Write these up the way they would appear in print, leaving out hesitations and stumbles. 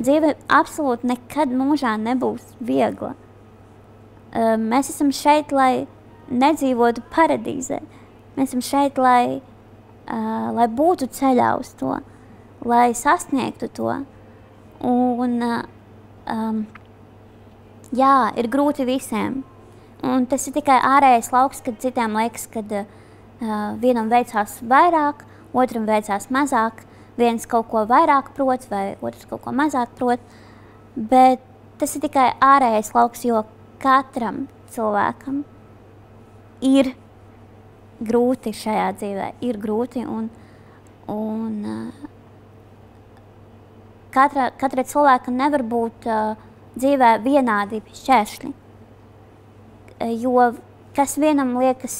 dzīve absolūti nekad mūžā nebūs viegla. Mēs esam šeit, lai nedzīvotu paradīzē. Mēs esam šeit, lai būtu ceļā uz to, lai sasniegtu to. Un, jā, ir grūti visiem. Un tas ir tikai ārējais lauks, kad citiem liekas, kad vienam veicās vairāk, otram veicās mazāk, viens kaut ko vairāk prot vai otrs kaut ko mazāk prot. Bet tas ir tikai ārējais lauks, jo katram cilvēkam ir grūti šajā dzīvē, ir grūti un katra cilvēkam nevar būt dzīvē vienādi šķēršļi. Jo kas vienam liekas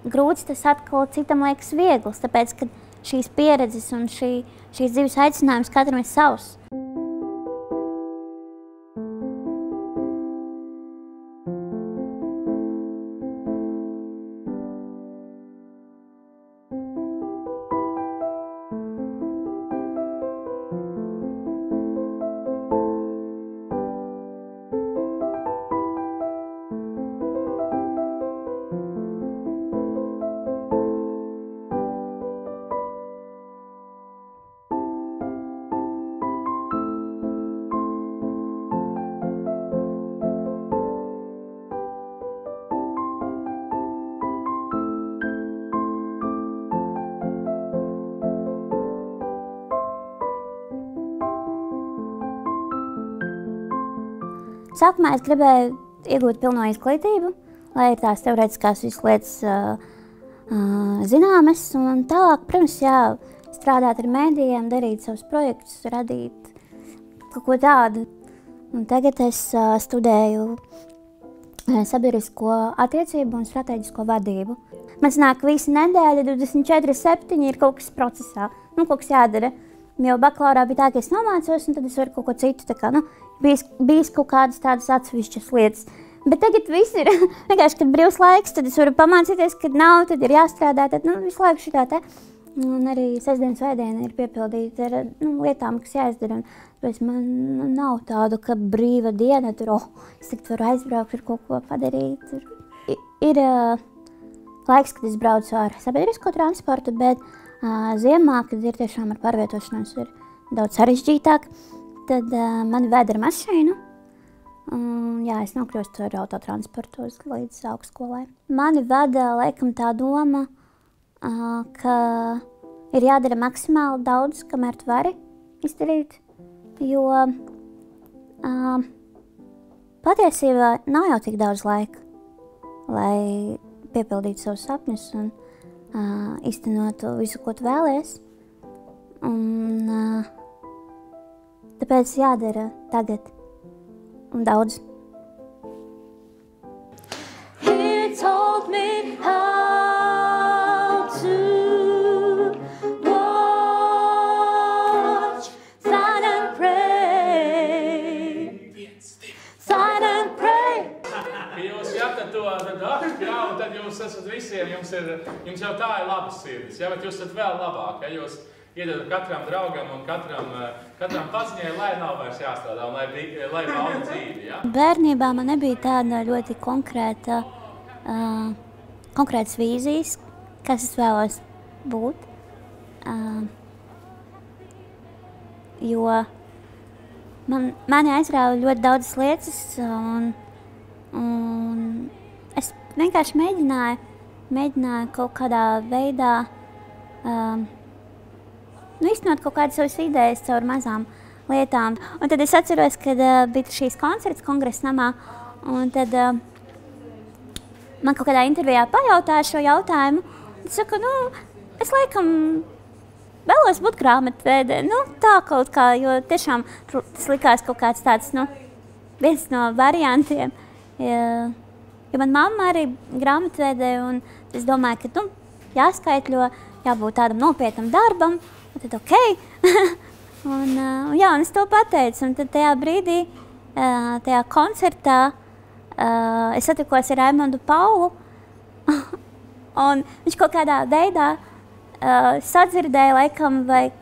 grūts, tas atkal citam liekas viegls, tāpēc, ka šīs pieredzes un šīs dzīves aicinājums katram ir savs. Sākumā es gribēju iegūt pilno izglītību, lai ir tās teorētiskās visas lietas zināmas, un tālāk, protams, jā, strādāt ar mēdījiem, darīt savus projektus, radīt kaut ko tādu. Un tagad es studēju sabiedrisko attiecību un strateģisko vadību. Man sanāk, visa nedēļa, 24/7 ir kaut kas procesā, kaut kas jādara. Jau bakalaurā bija tā, ka es nomācos, un tad es varu kaut ko citu, tā kā, bijis kaut kādas tādas atsevišķas lietas. Bet tagad viss ir vienkārši, kad brīvs laiks, tad es varu pamācīties, kad nav, tad ir jāstrādā, tad visu laiku šitā te. Un arī sestdien, svētdiena ir piepildīta ar lietām, kas jāizdara. Un tāpēc man nav tādu, ka brīva diena, tur, es tagad varu aizbraukt, ar kaut ko padarīt. Ir laiks, kad es braucu ar sabiedrisko transportu, bet ziemā, kad ir tiešām ar pārvietošanos, ir daudz sarežģītāk, tad mani ved ar mašīnu. Jā, es nokļūstu ar autotransportu līdz augstskolai. Mani vada, laikam, tā doma, ka ir jādara maksimāli daudz, kamēr tu vari izdarīt, jo patiesībā nav jau tik daudz laika, lai piepildītu savus sapņus un iztenotu visu, ko tu vēlies. Un tāpēc jādara tagad un daudz. He told me how to watch, sign and pray, sign and pray. Jūs jātat to un tad jūs esat visiem, jums jau tā ir labas sirdis, ja, bet jūs esat vēl labāk, ja jūs iedodat katram draugam un katram paziņai, lai nav vairs jāstrādā un lai bauda dzīvi, ja? Bērnībā man nebija tāda ļoti konkrētas vīzijas, kas es vēlos būt, jo mani aizrāva ļoti daudzas lietas un es vienkārši mēģināju kaut kādā veidā īstenot kaut kādas savas idejas caur mazām lietām. Un tad es atceros, kad bija šīs koncerts Kongresa namā, un tad man kaut kādā intervijā pajautāja šo jautājumu. Es saku, es laikam vēlos būt grāmatvede, tā kaut kā, jo tiešām tas likās kaut kāds tāds, viens no variantiem. Jo man mamma arī grāmatvede, un es domāju, ka, jāskaitļo, jābūt tādam nopietnam darbam, un tad un es to pateicu, un tad tajā brīdī, tajā koncertā, es satikos ar Raimondu Paulu, un viņš kaut kādā veidā sadzirdēja, laikam, vai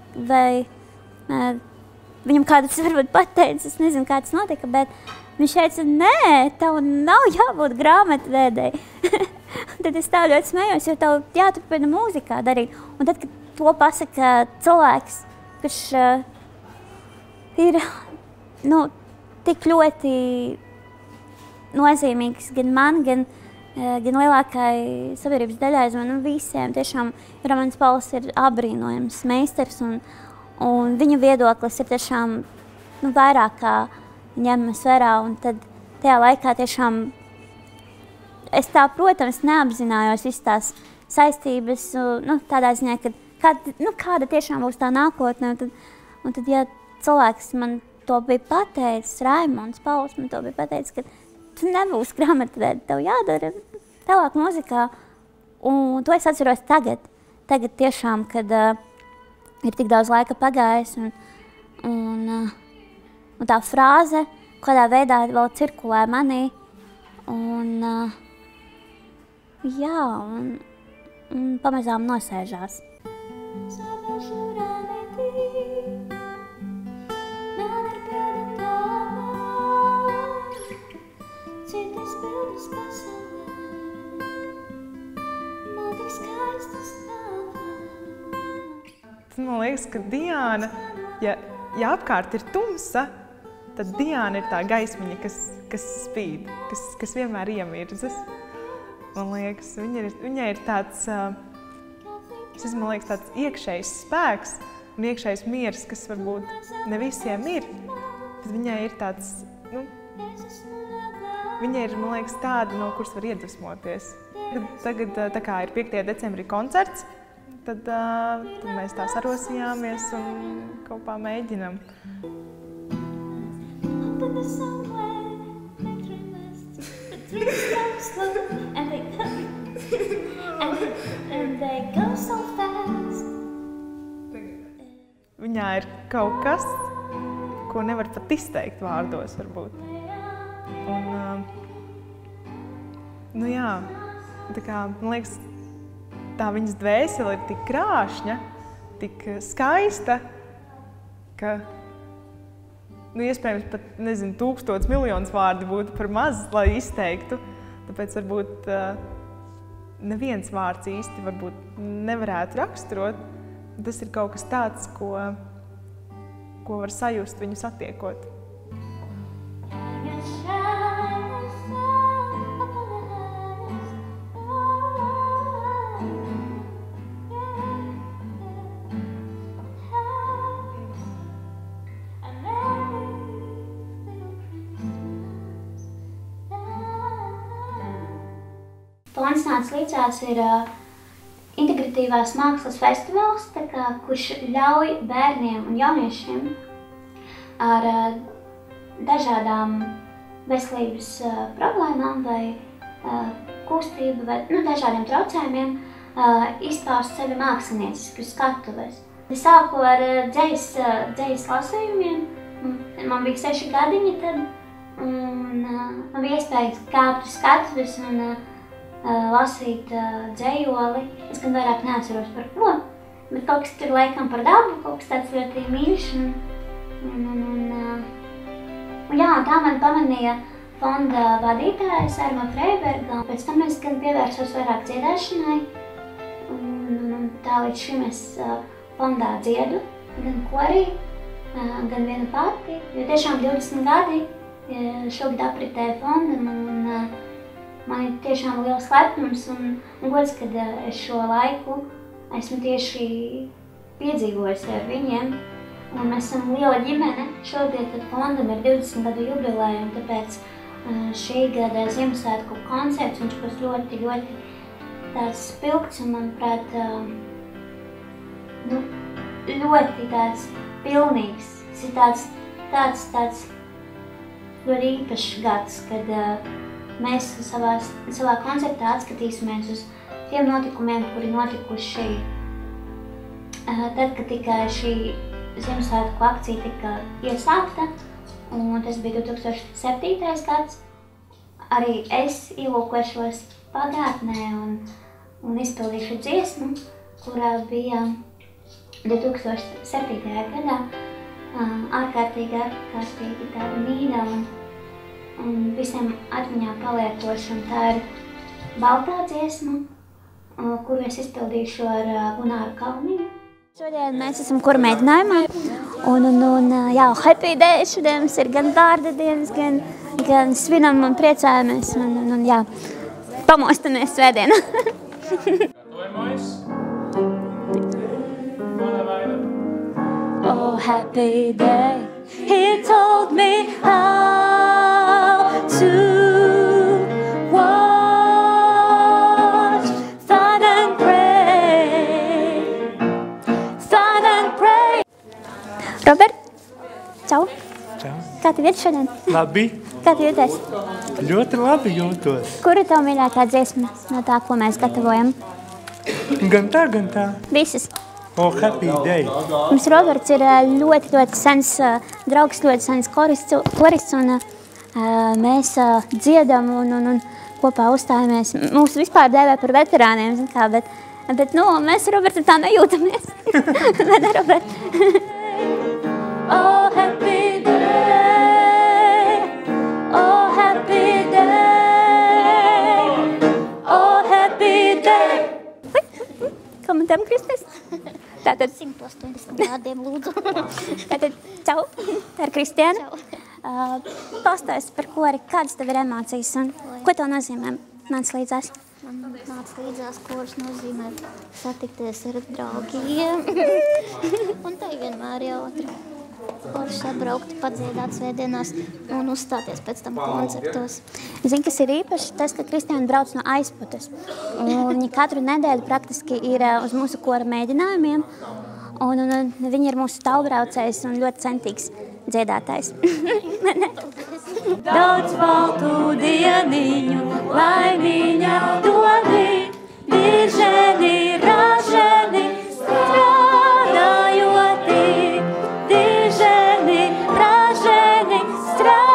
viņam kāds varbūt pateicis, es nezinu, kā tas notika, bet viņš teica, nē, tev nav jābūt grāmatvedēji. Tad es tā ļoti smējos, jo tev jāturpina mūzikā darīt. Un tad, kad to pasaka cilvēks, kurš ir tik ļoti nozīmīgs gan man, gan lielākai sabiedrības daļai, visiem. Tiešām Romans Pauls ir apbrīnojams meistars, un viņa viedoklis ir tiešām vairāk kā ņemas vērā. Un tad tajā laikā tiešām es tā, protams, neapzinājos visas tās saistības, tādā ziņā, ka kāda tiešām būs tā nākotne. Un tad, ja cilvēks man to bija pateicis, Raimonds Pauls man to bija pateicis, ka tu nebūsi grāmatvedēji, tev jādara tālāk mūzikā. Un to es atceros tagad. Tagad tiešām, kad ir tik daudz laika pagājis un tā frāze, kādā veidā vēl cirkulē manī. Un pamazām nosēžās. Man liekas, ka Diāna, ja apkārt ir tumsa, tad Diāna ir tā gaismiņa, kas spīd, kas vienmēr iemirzas. Man liekas, viņai ir tāds, man liekas, tāds iekšējs spēks un iekšējs miers, kas varbūt ne visiem ir, bet viņai ir tāds, viņa ir, man liekas, tāda, no kuras var iedvesmoties. Tagad tā kā ir 5. decembrī koncerts, tad mēs tā sarosījāmies un kopā mēģinam. Viņā ir kaut kas, ko nevar pat izteikt vārdos, varbūt. Un, tā kā, man liekas, tā viņas dvēsele ir tik krāšņa, tik skaista, ka, iespējams pat, 1000 miljonus vārdi būtu par maz, lai izteiktu. Tāpēc varbūt neviens vārds īsti varbūt nevarētu raksturot. Tas ir kaut kas tāds, ko var sajust viņu satiekot. Lansnāts līdzās ir integratīvās mākslas festivāls, kurš ļauj bērniem un jauniešiem ar dažādām veselības problēmām vai kustību vai dažādiem traucējumiem izpaust sevi mākslinieciski uz skatuves. Es sāku ar dzejas lasījumiem, man bija 6 gadiņi tad, un man bija iespēja kāpt uz skatuves un lasīt dzejoli. Es gan vairāk neatceros par ko, bet kaut kas tur laikam par dabu, kaut kas tāds ļoti mīļš. Tā mani pamanīja fonda vadītāja Sārma Freiberga. Pēc tam es gan pievērsos vairāk dziedāšanai. Tā līdz šim es fondā dziedu, gan korī, gan vienu pati. Jo tiešām 20 gadi šogad apritēja fondam un man ir tiešām liels lepnums un gods, kad es šo laiku esmu tieši piedzīvojusi ar viņiem. Un mēs esam liela ģimene. Šogad fondam ir 20 gadu jubileja, un tāpēc šī gada Ziemassvētku koncerts viņš būs ļoti, ļoti tāds spilgts un, manuprāt, ļoti tāds pilnīgs. Tas ir tāds ļoti īpašs gads, kad mēs savā koncertā atskatīsimies uz tiem notikumiem, kuri notikuši tad, kad tikai šī Ziemassvētku akcija tika iesākta, un tas bija 2007. gads. Arī es ielūkošos pagātnē un izpildīšu dziesmu, kurā bija 2007. gadā ārkārtīgi tāda mīļa un visiem atmiņā paliekoša. Un tā ir baltā dziesma, kuru es izpildīšu ar Gunāru Kalniņu. Šodien mēs esam kura mēģinājumā, un jā, happy day, šodien mums ir gan vārda dienas, gan svinam un priecājamies, un jā, pamostamies svētdienā. Gatavojamies. Mana vaina. Oh, happy day, he told me how to watch, stand and pray, stand and pray. Robert, čau! Čau. Kā tev iet šodien? Labi, Kā tu jūties? ļoti labi jūtos. Kur ir tava mīļākā dziesma no tā, ko mēs gatavojam? Gan tā, gan tā. Visas. Oh, happy day. Mums Roberts ir ļoti sens draugs, ļoti sens korists, un mēs dziedam un kopā uzstājamies. Mūs vispār dēvē par veterāniem, zin kā, bet mēs ar Robertu tā nejūtamies. Vai ne, Robert? Oh, happy day, oh, happy day, oh, happy day. Komentējam, Kristis. Tātad 180 grādiem lūdzu. Tātad, čau, tā ir Kristiāna. Pastāsti par kori, kādas tev ir emocijas un ko tev nozīmē mans līdzās? Man nāc līdzās, koris nozīmē satikties ar draugiem. Un tā vienmēr jautri. Koris sabraukti, padziedāt svētdienās un uzstāties pēc tam koncertos. Zini, kas ir īpaši? Tas, ka Kristiāna brauc no aizputes. Viņa katru nedēļu praktiski ir uz mūsu kora mēģinājumiem. Un viņa ir mūsu tālbraucējs un ļoti centīgs dziedātājs. Daudz baltu dieniņu, laimiņa dodi, diženi, raženi, strādājoti, diženi, raženi, strādājoti.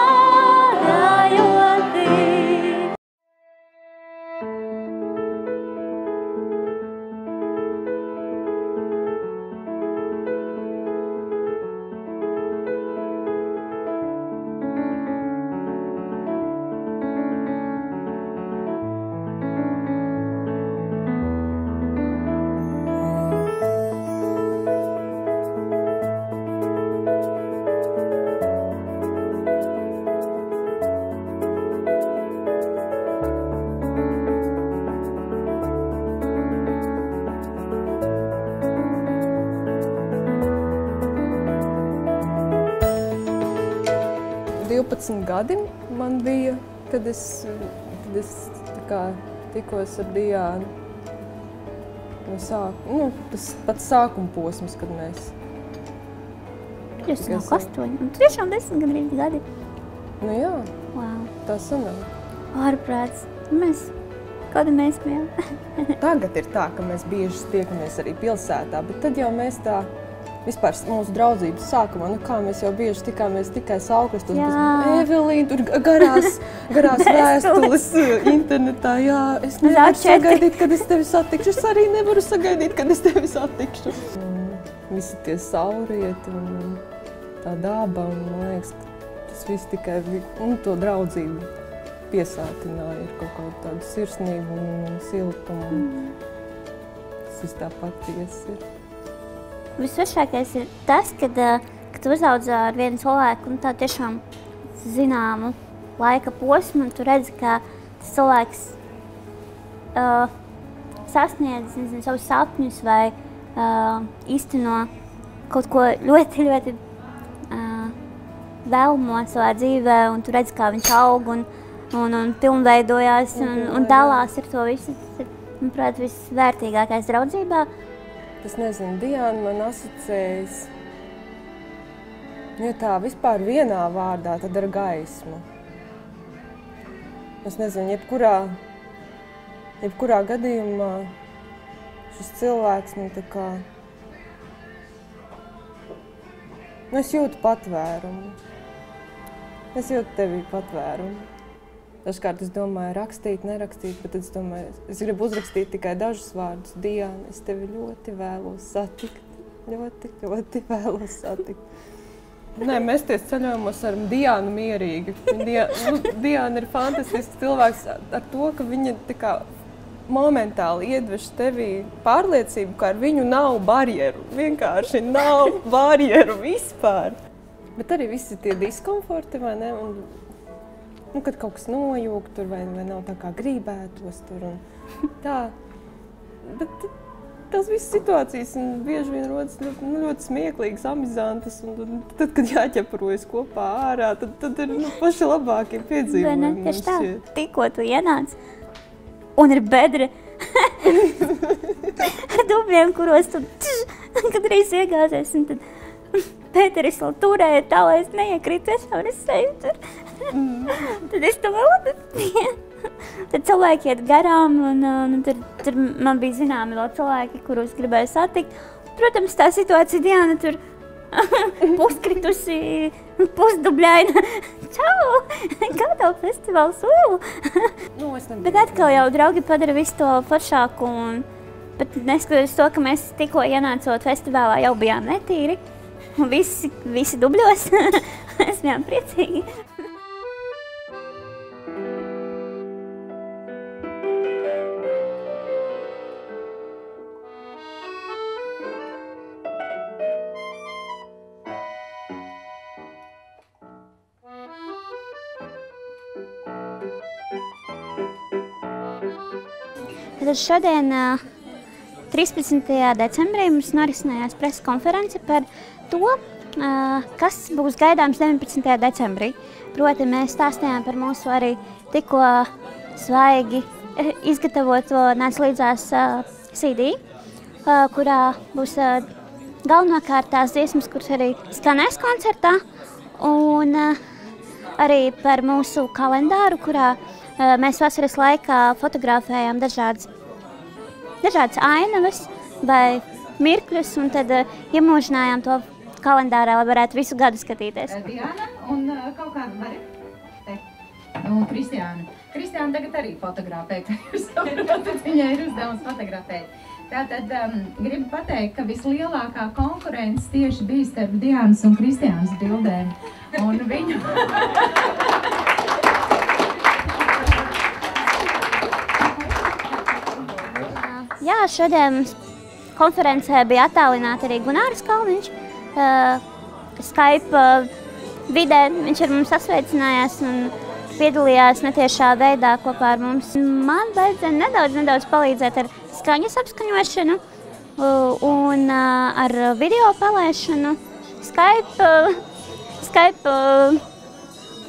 Gadi man bija, kad es tā kā tikos ar Diānu. Tas pats sākuma posms, kad mēs... Jūs nāk 8, un tiešām 10 gandrīz gadi. Nu jā, Wow. tā sanāk. Ārprāts. Kāda mēs bijām? Tagad ir tā, ka mēs bieži tiekamies arī pilsētā, bet tad jau mēs tā vispār mūsu draudzības sākumā, kā mēs jau bieži tikāmies tikai Saulkrastos, bet Evelīna, tur garās vēstules internetā, jā, es nevaru sagaidīt, kad es tevi satikšu, es arī nevaru sagaidīt, kad es tevi satikšu. Visi tie saulrieti un tā daba, un man liekas, tas viss tikai to draudzību piesātināja ar kaut kādu tādu sirsnību un siltumu. Tas viss tā patiesi ir. Visvešākais ir tas, kad tu uzaudzē ar vienu cilvēku un tā tiešām zināmu laika posmu, un tu redzi, ka tas cilvēks sasniedz savus sapņus vai īsteno kaut ko ļoti, ļoti vēlamo savā dzīvē, un tu redzi, kā viņš aug un pilnveidojās un dalās ar to visu. Tas ir, manuprāt, visvērtīgākais draudzībā. Es nezinu, Diāna man asociējas, ja tā vispār vienā vārdā, tad ar gaismu. Es nezinu, jebkurā gadījumā šis cilvēks, es jūtu patvērumu. Es jūtu tevī patvērumu. Dažkārt es domāju rakstīt, nerakstīt, bet es domāju, es gribu uzrakstīt tikai dažus vārdus. Diāna, es tevi ļoti vēlos satikt. Ļoti, ļoti vēlos satikt. Nē, mesties ceļojumos ar Diānu mierīgi. Diāna ir fantastisks cilvēks ar to, ka viņa tā kā momentāli iedvež tevī pārliecību, ka ar viņu nav barjeru. Vienkārši nav barjeru vispār. Bet arī visi tie diskomforti, vai ne? Un kad kaut kas nojūg tur, vai nav tā kā gribētos tur un tā. Bet tās visas situācijas bieži vien rodas ļoti smieklīgas, amizantas, un tad, kad jāķeparojas kopā ārā, tad ir paši labākie piedzīvojumi. Tieši tā, tikko tu ienāc, un ir bedre ar dubļiem, kuros tu kadreiz iegāzies, un tad Pēteris vēl turēja tā, lai es neiekrītu tiešām es seju tur. Tad es to vēl Tad cilvēki iet garām, un tur man bija zināmi vēl cilvēki, kurus gribēju satikt. Protams, tā situācija Diāna tur puskritusi, pusdubļaina. Čau! Kā tev festivāls? Bet atkal jau draugi padara visu to foršāku, bet neskatoties to, ka mēs tikko ienācot festivālā jau bijām netīri. Un visi dubļos. Mēs bijām priecīgi. Tad šodien, 13. decembrī, mums norisinājās presa konference par to, kas būs gaidāms 19. decembrī. Proti, mēs stāstījām par mūsu arī tikko svaigi izgatavoto nāc līdzās CD, kurā būs galvenokārt tās dziesmas, kuras arī skanēs koncertā, un arī par mūsu kalendāru, kurā mēs vasaras laikā fotografējām dažādas ainavas vai mirkļus, un tad iemūžinājām to kalendārā, lai varētu visu gadu skatīties. Diāna un kaut kāda Mari. Un Kristiāna. Kristiāna tagad arī fotografē, kā jūs saprotat, viņai ir uzdevums fotografēt. Tātad gribu pateikt, ka vislielākā konkurence tieši bija starp Diānas un Kristiānas bildēm. Un viņu... Jā, šodien konferencē bija attālināta arī Gunāris Kalniņš. Skype vidē viņš ar mums sasveicinājās un piedalījās netiešā veidā kopā ar mums. Man vajadzēja nedaudz palīdzēt ar skaņas apskaņošanu un ar video palaišanu, Skype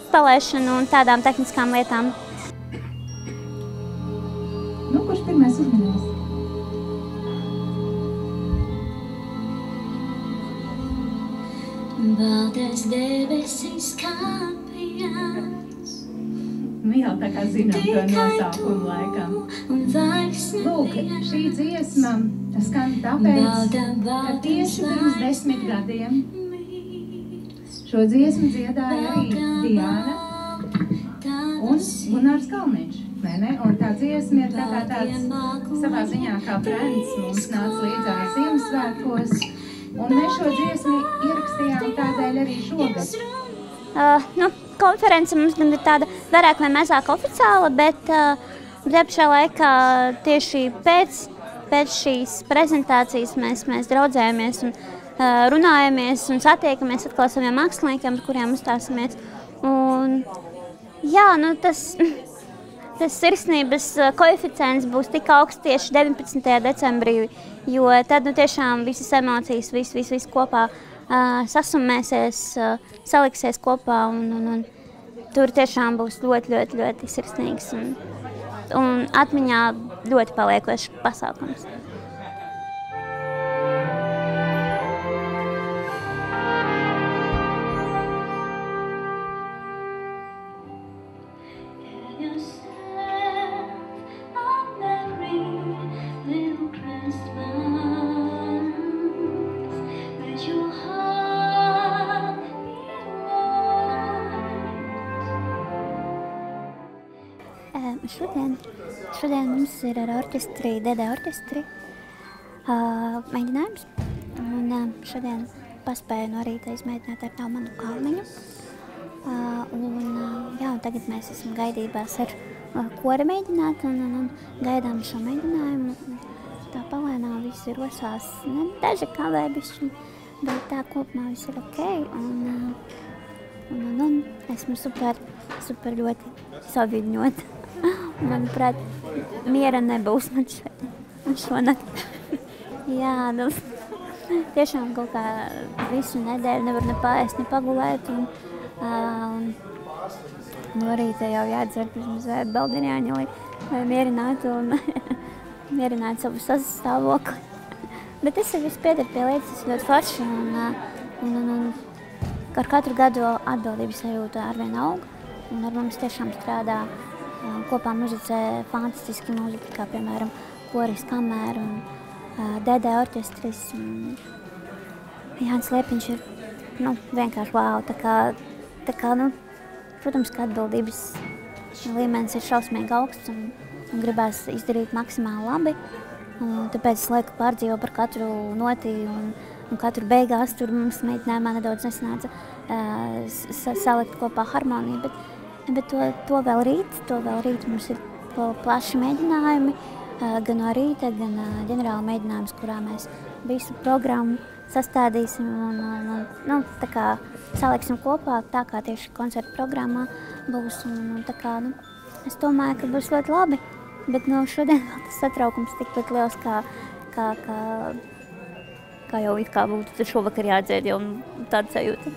palaišanu un tādām tehniskām lietām. Nu, kurš pirmais uzminēs? Baltais debesis kāpjas. Nu jau tā kā zinām to nosaukumu laikam. Lūk, šī dziesma skan tāpēc, ka tieši pirms 10 gadiem šo dziesmu dziedāja arī Diāna un Gunārs Kalniņš. Un tā dziesma ir tā kā tāds savā ziņā kā brends mums nāca līdzās Ziemassvētkos. Un mēs šo dziesmu ierakstījām tādēļ arī šogad. Konference mums gan ir tāda vairāk vai mazāk oficiāla, bet pašā laikā tieši pēc šīs prezentācijas mēs draudzējamies un runājamies un satiekamies atkal saviem māksliniekiem, ar kuriem uzstāsimies. Un, jā, tas sirsnības koeficients būs tik augsts tieši 19. decembrī, jo tad tiešām visas emocijas, viss kopā sasumēsies, saliksies kopā un tur tiešām būs ļoti sirsnīgs un atmiņā ļoti paliekošs pasākums. Šodien mums ir ar DD orķestri mēģinājums. Un šodien paspēju no rīta izmēģināt ar tavu manu kalniņu. Un tagad mēs esam gaidībās ar kori mēģināt un gaidām šo mēģinājumu. Tā palēnā viss ir rosās, daži kavē bišķi, bet tā kopumā viss ir ok. Un esmu super ļoti saviļņota. Manuprāt, miera nebūs man šonakt. Jā, tiešām kaut kā visu nedēļu nevar ne paēst, ne pagulēt. No rīta jau jādzer pirms baldiņāņa, lai mierinātu savu sastāvokli. Bet tas ir viss pieder pie lietas, tas ļoti forši. Un ar katru gadu atbildības sajūta arvien aug. Un ar mums tiešām strādā kopā muzicē fantastiski mūziķi, kā piemēram koris Kamēra un DD orķestris. Jānis Liepiņš ir vienkārši wow. Tā kā, protams, ka atbildības līmenis ir šausmīgi augsts un gribās izdarīt maksimāli labi. Tāpēc es laiku pārdzīvo par katru noti un katru beigās tur mums mēģinājumā nedaudz nesanāca salikt kopā harmoniju. Bet to vēl rīt mums ir plaši mēģinājumi, gan no rīta, gan ģenerāla mēģinājums, kurā mēs visu programmu sastādīsim un tā kā saliksim kopā, tā kā tieši koncerta programmā būs. Es domāju, ka būs ļoti labi, bet šodien vēl tas satraukums tikpat liels, kā jau it kā būtu šovakar jādzēd jau tādu sajūtu.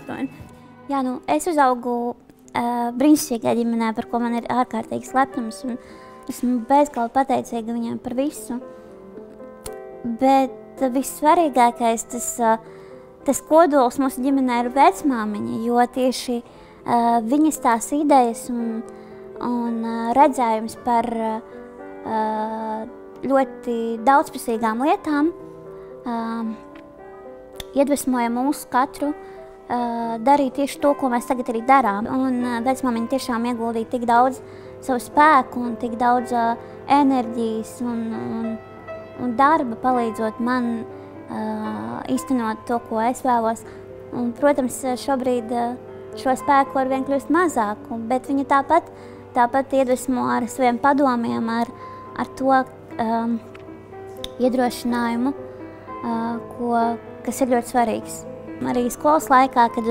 Jā, es uzaugu brīnišķīgā ģimenē, par ko man ir ārkārtīgi slepnums, un esmu bezgalīgi pateicīga viņiem par visu. Bet vissvarīgākais tas kodols mūsu ģimenē ir vecmāmiņa, jo tieši viņas tās idejas un redzējums par ļoti daudzpusīgām lietām iedvesmoja mūsu katru darīt tieši to, ko mēs tagad arī darām. Un vecmāmiņa tiešām ieguldīja tik daudz savu spēku un tik daudz enerģijas un darba, palīdzot man īstenot to, ko es vēlos. Un, protams, šobrīd šo spēku arvien kļūst mazāk, bet viņa tāpat iedvesmo ar saviem padomiem, ar to iedrošinājumu, kas ir ļoti svarīgs. Arī skolas laikā, kad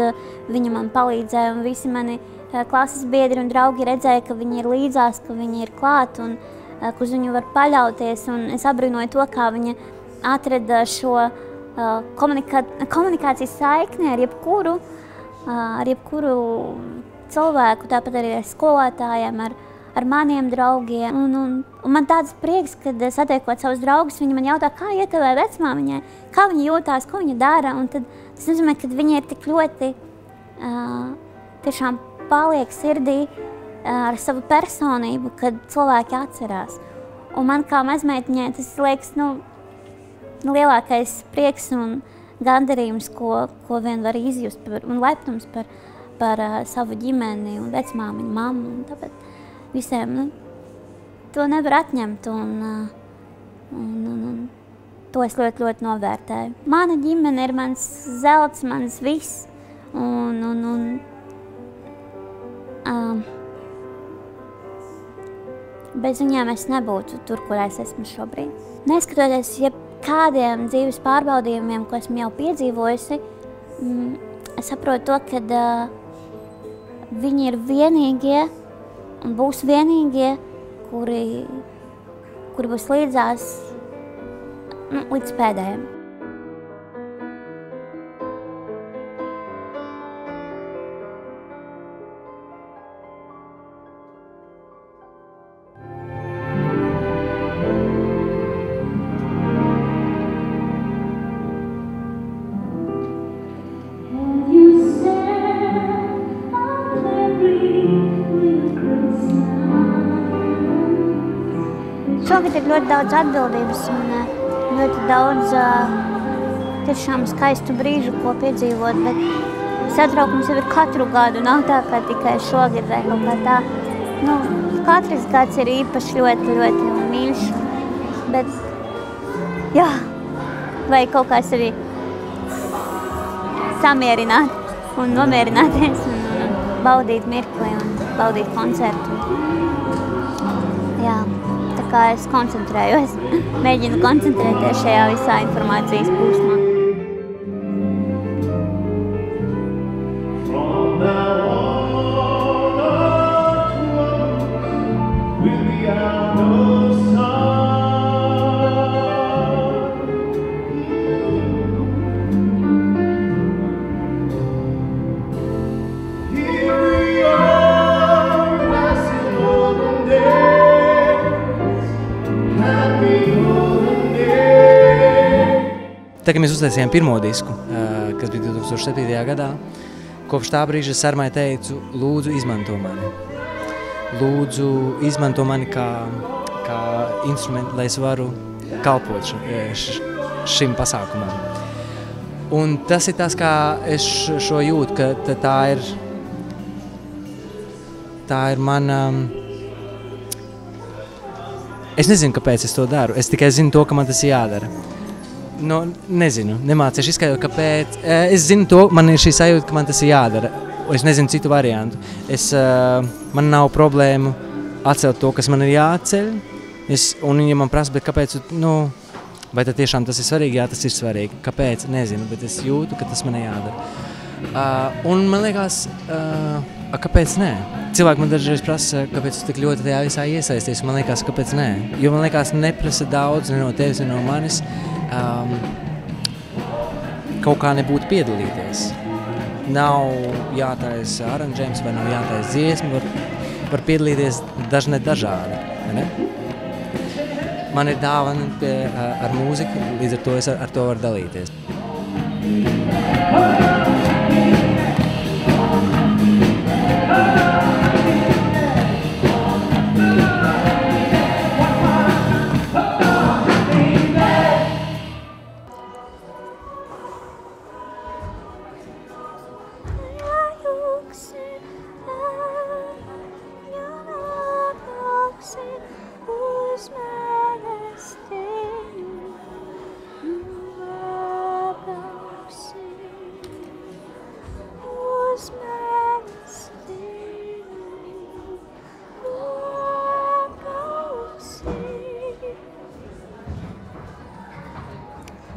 viņa man palīdzēja un visi mani klases biedri un draugi redzēja, ka viņi ir līdzās, ka viņi ir klāt un uz viņu var paļauties. Un es abrīnoju to, kā viņa atrada šo komunikācijas saikni ar jebkuru cilvēku, tāpat arī ar skolotājiem, ar maniem draugiem. Un man tāds prieks, kad satiekot savus draugus, viņi man jautā, kā iet tavai vecmāmiņai, kā viņa jūtās, ko viņa dara. Un tad tas nozīmē, ka viņa ir tik ļoti tiešām paliek sirdī ar savu personību, kad cilvēki atcerās. Un man kā mazmeitiņai tas liekas lielākais prieks un gandarījums, ko vien var izjust, un lepnums par savu ģimeni un vecmāmiņu, mammu. Un tāpēc visiem to nevar atņemt, un to es ļoti, ļoti novērtēju. Mana ģimene ir mans zelts, mans viss, bez viņiem es nebūtu tur, kur es esmu šobrīd. Neskatoties kādiem dzīves pārbaudījumiem, ko esmu jau piedzīvojusi, es saprotu to, ka viņi ir vienīgie un būs vienīgie, kuri būs līdzās līdz pēdējiem. Šogad ir ļoti daudz atbildības un ļoti daudz tiešām skaistu brīžu, ko piedzīvot, bet satraukums jau ir katru gadu, nav tā kā tikai šogad vai kaut kā tā. Katrs gads ir īpaši ļoti, ļoti mīļš, bet jā, vai kaut kā sevi samierināt un nomierināties un baudīt mirkli un baudīt koncertu. Jā, tā kā es koncentrējos, mēģinu koncentrēties šajā visā informācijas plūsmā. Tā, kad mēs uztaisījām pirmo disku, kas bija 2007. gadā, kopš tā brīža Sarmai teicu, lūdzu izmanto mani. Lūdzu izmanto mani kā instrumentu, lai es varu kalpot šim pasākumam. Un tas ir tas, kā es šo jūtu, ka tā ir mana... Es nezinu, kāpēc es to daru, es tikai zinu to, ka man tas jādara. Nu, nezinu, nemācīšu izskaidrot, kāpēc. Es zinu to, man ir šī sajūta, ka man tas ir jādara. Es nezinu citu variantu. Man nav problēmu atcelt to, kas man ir jāatceļ. Un ja man prasa, bet kāpēc, vai tad tiešām tas ir svarīgi? Jā, tas ir svarīgi. Kāpēc? Nezinu, bet es jūtu, ka tas man ir jādara. Un man liekas, kāpēc nē? Cilvēki man dažreiz prasa, kāpēc tu tik ļoti tajā visā iesaisties. Man liekas, kāpēc nē? Jo man liekas, neprasa daudz, ne no tevis, ne no manis. Kaut kā nebūtu piedalīties. Nav jātaisa aranžējums vai nav jātaisa dziesma, var piedalīties dažādi. Ne? Man ir dāvana ar mūziku, līdz ar to es ar to varu dalīties.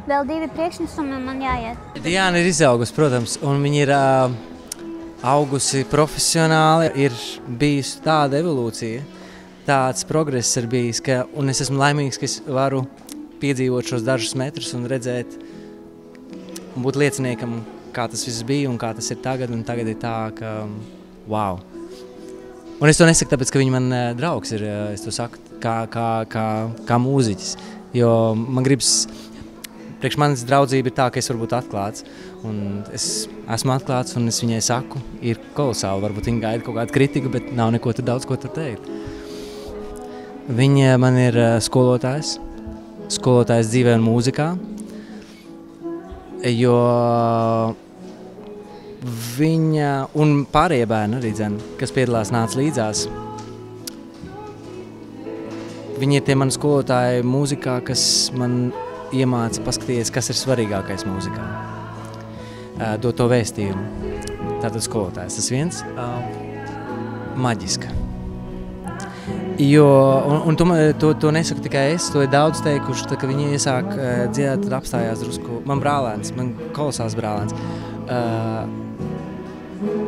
Vēl 2 priekšnesumi man jāiet. Diana ir izaugusi, protams, un viņa ir augusi profesionāli. Ir bijusi tāda evolūcija, tāds progress ir bijis, un es esmu laimīgs, ka es varu piedzīvot šos dažus metrus un redzēt, un būt lieciniekam, kā tas viss bija un kā tas ir tagad, un tagad ir tā, ka wow. Un es to nesaku tāpēc, ka viņa man draugs ir, es to saku kā mūziķis, jo man gribas, priekš manis draudzība ir tā, ka es varu būt atklāts, un es esmu atklāts, un es viņai saku, ir kolosāli, varbūt viņa gaida kaut kādu kritiku, bet nav neko tur daudz, ko tur teikt. Viņa man ir skolotājs dzīvē un mūzikā, jo viņa un pārējie bērni arī, kas piedalās, nāca līdzās. Viņi ir tie mani skolotāji mūzikā, kas man iemāca paskatīties, kas ir svarīgākais mūzikā. Dot to vēstījumu. Tātad skolotājs. Tas viens maģiska. Jo, un to nesaku tikai es, to ir daudz teikuši, tā, ka viņi iesāk dziedāt, tad apstājās drusku. Man brālēns, man kolosāls brālēns.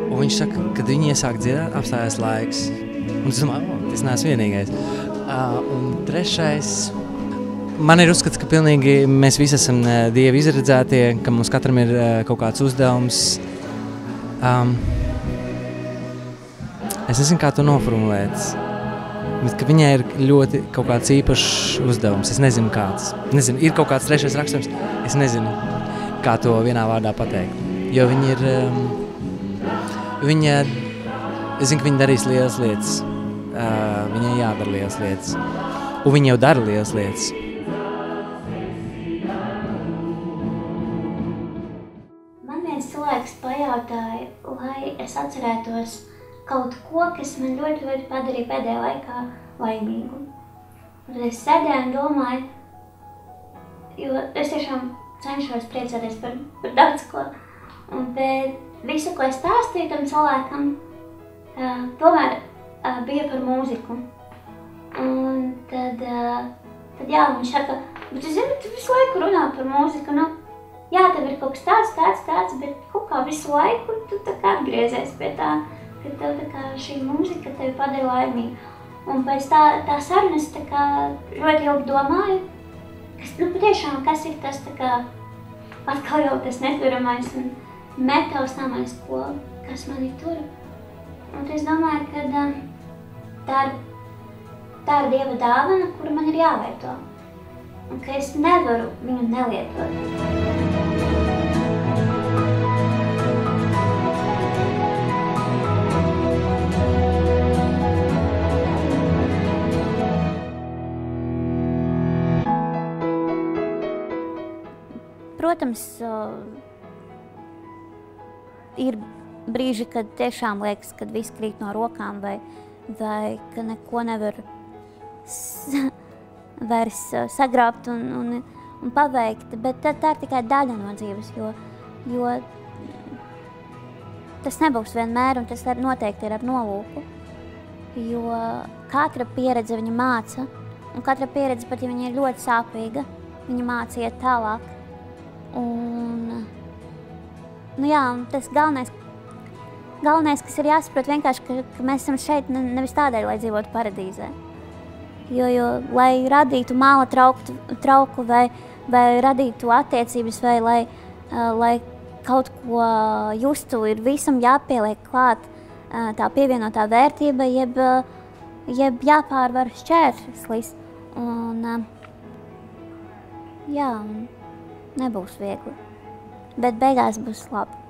Un viņš saka, kad viņi iesāk dziedāt, apstājās laiks. Un es domāju, tas neesmu vienīgais. Un trešais... Man ir uzskats, ka pilnīgi mēs visi esam Dieva izredzētie, ka mums katram ir kaut kāds uzdevums. Es nezinu, kā to noformulēt, bet ka viņai ir ļoti kaut kāds īpašs uzdevums. Es nezinu, kāds. Nezinu, ir kaut kāds trešais raksturs, es nezinu, kā to vienā vārdā pateikt. Jo viņa ir... Es zinu, ka viņa darīs lielas lietas. Viņai jādara lielas lietas. Un viņa jau dara lielas lietas. Cilvēks pajautāja, lai es atcerētos kaut ko, kas man ļoti, ļoti padarīja pēdējā laikā laimīgu. Tad es sēdēju un domāju, jo es tiešām cenšos priecāties par daudz ko. Bet visu, ko es stāstīju tam cilvēkam, tomēr bija par mūziku. Un tad jā, viņš saka, bet tu zini, tu visu laiku runā par mūziku, nu, jā, tev ir kaut kas tāds, bet kaut kā visu laiku tu tā kā atgriezies pie tā, ka tev tā kā šī mūzika tevi padara laimīgu. Un pēc tā sarunas tā kā ļoti ilgi domāju, patiešām, kas ir tas tā kā atkal jau tas neturamais un netaustāmais, kas mani tur. Un es domāju, ka tā ir Dieva dāvana, kuru man ir jālieto. Un ka es nevaru viņu nelietot. Protams, ir brīži, kad tiešām liekas, kad viss krīt no rokām vai ka neko nevar vairs sagrābt un paveikt, bet tā ir tikai daļa no dzīves, jo tas nebūs vienmēr un tas noteikti ir ar nolūku, jo katra pieredze viņa māca, un katra pieredze, pat ja viņa ir ļoti sāpīga, viņa māca iet tālāk. Un jā, un tas galvenais, kas ir jāsaprot vienkārši, ka mēs esam šeit nevis tādēļ, lai dzīvotu paradīzē. Jo lai radītu māla trauku vai radītu attiecības vai lai kaut ko justu, ir visam jāpieliek klāt tā pievienotā vērtība, jeb jāpārvar šķērslis. Un jā, nebūs viegli, bet beigās būs labi.